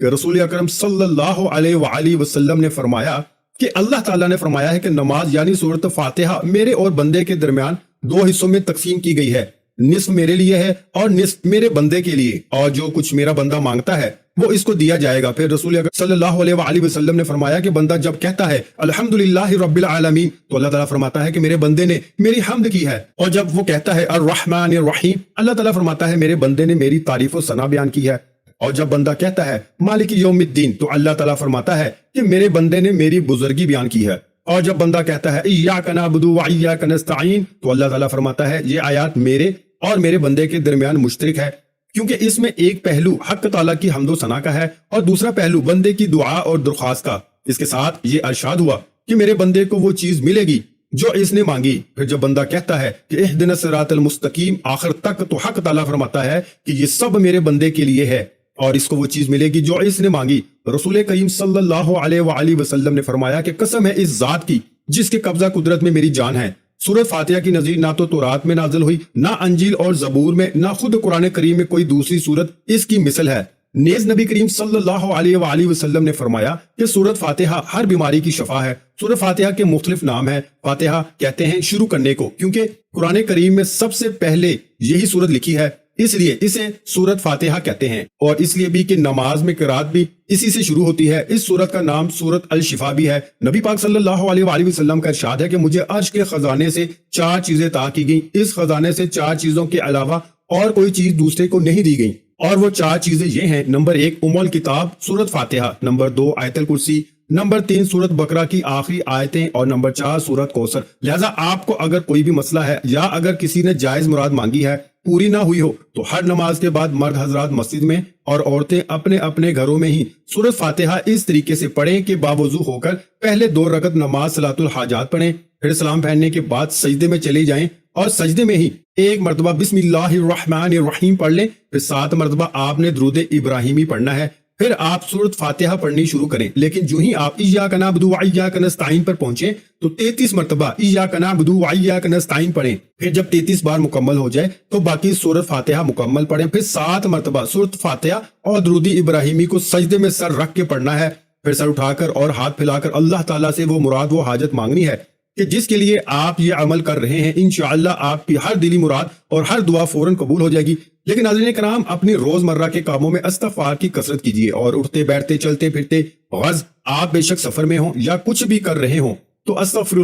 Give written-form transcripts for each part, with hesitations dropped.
کہ رسول اکرم صلی اللہ علیہ وآلہ وسلم نے فرمایا کہ اللہ تعالیٰ نے فرمایا ہے کہ نماز یعنی سورۃ فاتحہ میرے اور بندے کے درمیان دو حصوں میں تقسیم کی گئی ہے، نصف میرے لیے ہے اور نصف میرے بندے کے لیے، اور جو کچھ میرا بندہ مانگتا ہے وہ اس کو دیا جائے گا۔ پھر رسول اکرم صلی اللہ علیہ وآلہ وسلم نے فرمایا کہ بندہ جب کہتا ہے الحمدللہ رب العالمین تو اللہ تعالیٰ فرماتا ہے کہ میرے بندے نے میری حمد کی ہے، اور جب وہ کہتا ہے الرحمن الرحیم اللہ تعالیٰ فرماتا ہے میرے بندے نے میری تعریف و ثنا بیان کی ہے، اور جب بندہ کہتا ہے مالک یوم الدین تو اللہ تعالیٰ فرماتا ہے کہ میرے بندے نے میری بزرگی بیان کی ہے، اور جب بندہ کہتا ہے ایاک نعبد و ایاک نستعین تو اللہ تعالیٰ فرماتا ہے یہ آیات میرے اور میرے بندے کے درمیان مشترک ہے، کیونکہ اس میں ایک پہلو حق تعالیٰ کی حمد و ثنا کا ہے اور دوسرا پہلو بندے کی دعا اور درخواست کا۔ اس کے ساتھ یہ ارشاد ہوا کہ میرے بندے کو وہ چیز ملے گی جو اس نے مانگی۔ پھر جب بندہ کہتا ہے کہ اہدنا الصراط المستقیم آخر تک تو حق تعالیٰ فرماتا ہے کہ یہ سب میرے بندے کے لیے ہے اور اس کو وہ چیز ملے گی جو اس نے مانگی۔ رسول کریم صلی اللہ علیہ وآلہ وسلم نے فرمایا کہ قسم ہے اس ذات کی جس کے قبضہ قدرت میں میری جان ہے، سورۃ فاتحہ کی نظیر نہ تو تورات میں نازل ہوئی، نہ انجیل اور زبور میں، نہ خود قرآن کریم میں کوئی دوسری سورت اس کی مثل ہے۔ نیز نبی کریم صلی اللہ علیہ وآلہ وسلم نے فرمایا کہ سورۃ فاتحہ ہر بیماری کی شفا ہے۔ سورۃ فاتحہ کے مختلف نام ہیں، فاتحہ کہتے ہیں شروع کرنے کو، کیونکہ قرآن کریم میں سب سے پہلے یہی سورت لکھی ہے، اس لیے اسے سورۃ فاتحہ کہتے ہیں، اور اس لیے بھی کہ نماز میں قرات بھی اسی سے شروع ہوتی ہے۔ اس سورت کا نام سورۃ الشفا بھی ہے۔ نبی پاک صلی اللہ علیہ وآلہ وسلم کا ارشاد ہے کہ مجھے عرش کے خزانے سے 4 چیزیں عطا کی گئیں، اس خزانے سے 4 چیزوں کے علاوہ اور کوئی چیز دوسرے کو نہیں دی گئی، اور وہ 4 چیزیں یہ ہیں: نمبر 1 ام الکتاب سورۃ فاتحہ، نمبر 2 آیت الکرسی، نمبر 3 سورۃ بقرہ کی آخری آیتیں، اور نمبر 4 سورۃ کوثر۔ لہٰذا آپ کو اگر کوئی بھی مسئلہ ہے یا اگر کسی نے جائز مراد مانگی ہے پوری نہ ہوئی ہو تو ہر نماز کے بعد مرد حضرات مسجد میں اور عورتیں اپنے اپنے گھروں میں ہی سورۃ فاتحہ اس طریقے سے پڑھیں کہ باوضو ہو کر پہلے 2 رکعت نماز صلاۃ الحاجات پڑھیں، پھر سلام پھیرنے کے بعد سجدے میں چلے جائیں اور سجدے میں ہی 1 مرتبہ بسم اللہ الرحمن الرحیم پڑھ لیں، پھر 7 مرتبہ آپ نے درود ابراہیمی پڑھنا ہے، پھر آپ سورۃ فاتحہ پڑھنی شروع کریں۔ لیکن جو ہی آپ ایاک نعبد و ایاک نستعین پر پہنچیں تو 33 مرتبہ ایاک نعبد و ایاک نستعین پڑھیں، پھر جب 33 بار مکمل ہو جائے تو باقی سورۃ فاتحہ مکمل پڑھیں، پھر 7 مرتبہ سورۃ فاتحہ اور درود ابراہیمی کو سجدے میں سر رکھ کے پڑھنا ہے، پھر سر اٹھا کر اور ہاتھ پھیلا کر اللہ تعالیٰ سے وہ مراد و حاجت مانگنی ہے کہ جس کے لیے آپ یہ عمل کر رہے ہیں۔ انشاءاللہ آپ کی ہر دلی مراد اور ہر دعا فوراً قبول ہو جائے گی۔ لیکن ناظرین کرام، اپنی روزمرہ کے کاموں میں استغفار کی کثرت کیجیے، اور اٹھتے بیٹھتے چلتے پھرتے غرض آپ بے شک سفر میں ہوں یا کچھ بھی کر رہے ہوں تو استغفر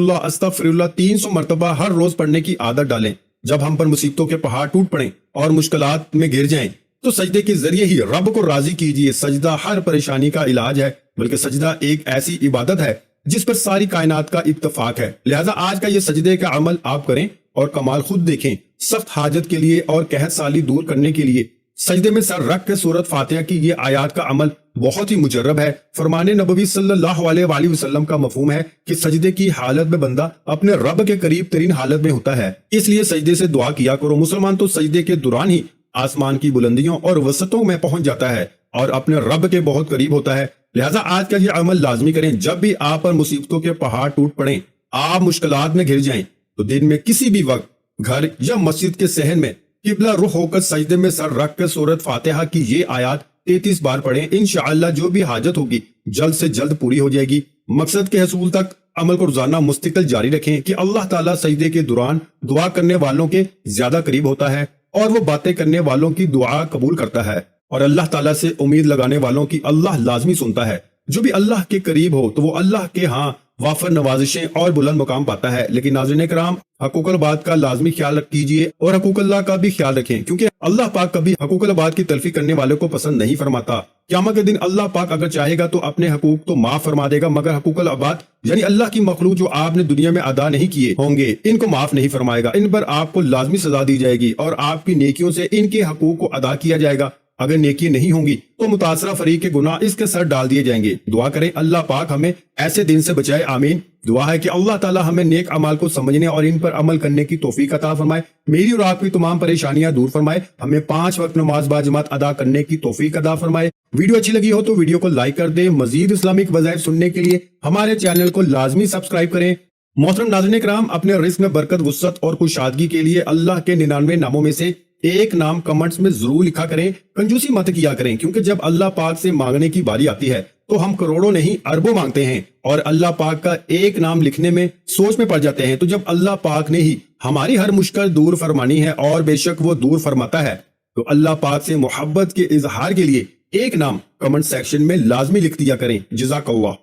اللہ 300 مرتبہ ہر روز پڑھنے کی عادت ڈالیں۔ جب ہم پر مصیبتوں کے پہاڑ ٹوٹ پڑیں اور مشکلات میں گر جائیں تو سجدے کے ذریعے ہی رب کو راضی کیجیے۔ سجدہ ہر پریشانی کا علاج ہے، بلکہ سجدہ ایک ایسی عبادت ہے جس پر ساری کائنات کا اتفاق ہے۔ لہٰذا آج کا یہ سجدے کا عمل آپ کریں اور کمال خود دیکھیں۔ سخت حاجت کے لیے اور قحط سالی دور کرنے کے لیے سجدے میں سر رکھ کے سورۃ فاتحہ کی یہ آیات کا عمل بہت ہی مجرب ہے۔ فرمان نبوی صلی اللہ علیہ وآلہ وسلم کا مفہوم ہے کہ سجدے کی حالت میں بندہ اپنے رب کے قریب ترین حالت میں ہوتا ہے، اس لیے سجدے سے دعا کیا کرو۔ مسلمان تو سجدے کے دوران ہی آسمان کی بلندیوں اور وسعتوں میں پہنچ جاتا ہے اور اپنے رب کے بہت قریب ہوتا ہے۔ لہٰذا آج کا یہ عمل لازمی کریں۔ جب بھی آپ پر مصیبتوں کے پہاڑ ٹوٹ پڑیں، آپ مشکلات میں گر جائیں تو دن میں کسی بھی وقت گھر یا مسجد کے صحن میں قبلہ رخ ہو کر سجدے میں سر رکھ کر سورۃ فاتحہ کی یہ آیات 33 بار پڑھیں۔ انشاءاللہ جو بھی حاجت ہوگی جلد سے جلد پوری ہو جائے گی۔ مقصد کے حصول تک عمل کو روزانہ مستقل جاری رکھیں کہ اللہ تعالیٰ سجدے کے دوران دعا کرنے والوں کے زیادہ قریب ہوتا ہے اور وہ باتیں کرنے والوں کی دعا قبول کرتا ہے، اور اللہ تعالیٰ سے امید لگانے والوں کی اللہ لازمی سنتا ہے۔ جو بھی اللہ کے قریب ہو تو وہ اللہ کے ہاں وافر نوازشیں اور بلند مقام پاتا ہے۔ لیکن ناظرین کرام، حقوق العباد کا لازمی خیال کیجیے اور حقوق اللہ کا بھی خیال رکھیں، کیونکہ اللہ پاک کبھی حقوق العباد کی تلفی کرنے والوں کو پسند نہیں فرماتا۔ قیامت کے دن اللہ پاک اگر چاہے گا تو اپنے حقوق تو معاف فرما دے گا، مگر حقوق العباد یعنی اللہ کی مخلوق جو آپ نے دنیا میں ادا نہیں کیے ہوں گے، ان کو معاف نہیں فرمائے گا۔ ان پر آپ کو لازمی سزا دی جائے گی اور آپ کی نیکیوں سے ان کے حقوق کو ادا کیا جائے گا۔ اگر نیکی نہیں ہوں گی تو متاثرہ فریق کے گناہ اس کے سر ڈال دیے جائیں گے۔ دعا کریں اللہ پاک ہمیں ایسے دن سے بچائے، آمین۔ دعا ہے کہ اللہ تعالی ہمیں نیک اعمال کو سمجھنے اور ان پر عمل کرنے کی توفیق عطا فرمائے، میری اور آپ کی تمام پریشانیاں دور فرمائے، ہمیں 5 وقت نماز باجماعت ادا کرنے کی توفیق عطا فرمائے۔ ویڈیو اچھی لگی ہو تو ویڈیو کو لائک کر دیں۔ مزید اسلامک وظائف سننے کے لیے ہمارے چینل کو لازمی سبسکرائب کریں۔ محترم ناظرین کرام، اپنے رزق میں برکت، وسعت اور کشادگی کے لیے اللہ کے 99 ناموں میں سے ایک نام کمنٹس میں ضرور لکھا کریں، کنجوسی مت کیا کریں، کیونکہ جب اللہ پاک سے مانگنے کی باری آتی ہے تو ہم کروڑوں نہیں اربوں مانگتے ہیں اور اللہ پاک کا ایک نام لکھنے میں سوچ میں پڑ جاتے ہیں۔ تو جب اللہ پاک نے ہی ہماری ہر مشکل دور فرمانی ہے اور بے شک وہ دور فرماتا ہے، تو اللہ پاک سے محبت کے اظہار کے لیے ایک نام کمنٹ سیکشن میں لازمی لکھ دیا کریں۔ جزاک اللہ۔